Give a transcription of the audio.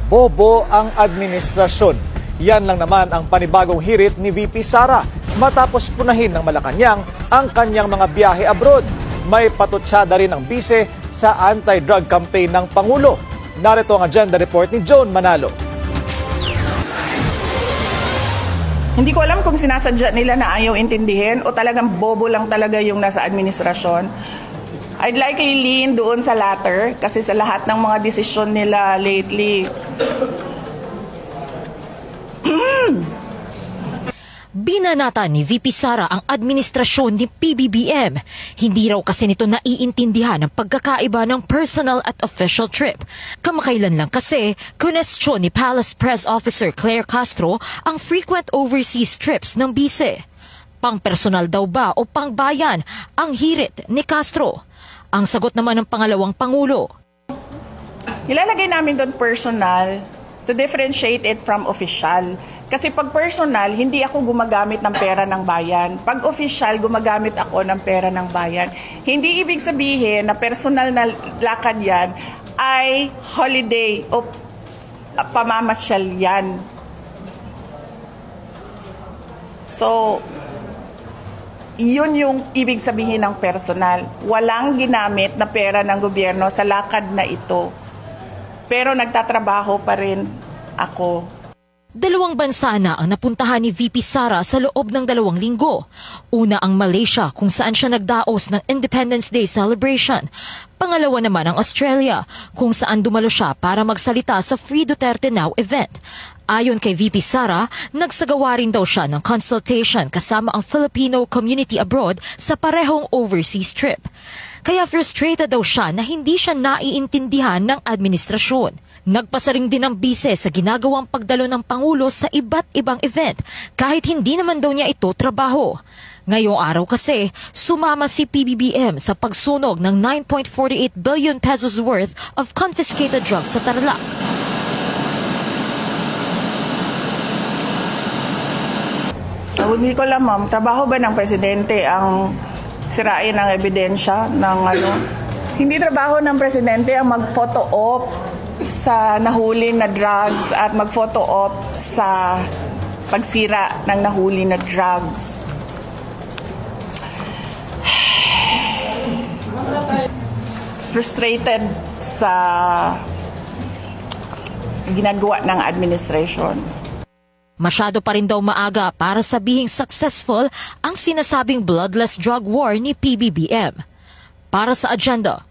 bobo ang administrasyon. Yan lang naman ang panibagong hirit ni VP Sara matapos punahin ng Malacanang ang kanyang mga biyahe abroad. May patutsada rin ang bise sa anti-drug campaign ng Pangulo. Narito ang agenda report ni Joan Manalo. Hindi ko alam kung sinasadya nila na ayaw intindihin o talagang bobo lang talaga yung nasa administrasyon. I'd likely lean doon sa latter kasi sa lahat ng mga desisyon nila lately. Binanata ni VP Sara ang administrasyon ni PBBM. Hindi raw kasi nito naiintindihan ang pagkakaiba ng personal at official trip. Kamakailan lang kasi, kunestyon ni Palace Press Officer Claire Castro ang frequent overseas trips ng bise. Pang-personal daw ba o pang-bayan ang hirit ni Castro? Ang sagot naman ng pangalawang Pangulo. Ilalagay namin doon personal to differentiate it from official. Kasi pag personal, hindi ako gumagamit ng pera ng bayan. Pag official, gumagamit ako ng pera ng bayan. Hindi ibig sabihin na personal na lakad yan ay holiday o pamamasyal yan. So, yun yung ibig sabihin ng personal. Walang ginamit na pera ng gobyerno sa lakad na ito. Pero nagtatrabaho pa rin ako. Dalawang bansa na ang napuntahan ni VP Sara sa loob ng 2 linggo. Una ang Malaysia kung saan siya nagdaos ng Independence Day celebration. Pangalawa naman ang Australia kung saan dumalo siya para magsalita sa Free Duterte Now event. Ayon kay VP Sara, nagsagawa rin daw siya ng consultation kasama ang Filipino community abroad sa parehong overseas trip. Kaya frustrated daw siya na hindi siya naiintindihan ng administrasyon. Nagpasaring din ang bise sa ginagawang pagdalo ng Pangulo sa iba't ibang event kahit hindi naman daw niya ito trabaho. Ngayong araw kasi, sumama si PBBM sa pagsunog ng 9.48 billion pesos worth of confiscated drugs sa Tarlac. Hindi ko alam, ma'am. Trabaho ba ng presidente ang sirain ang ebidensya ng ano? Hindi trabaho ng presidente ang mag-photo op sa nahuli na drugs at mag-photo op sa pagsira ng nahuli na drugs. Frustrated sa ginagawa ng administration. Masyado pa rin daw maaga para sabihing successful ang sinasabing bloodless drug war ni PBBM. Para sa agenda,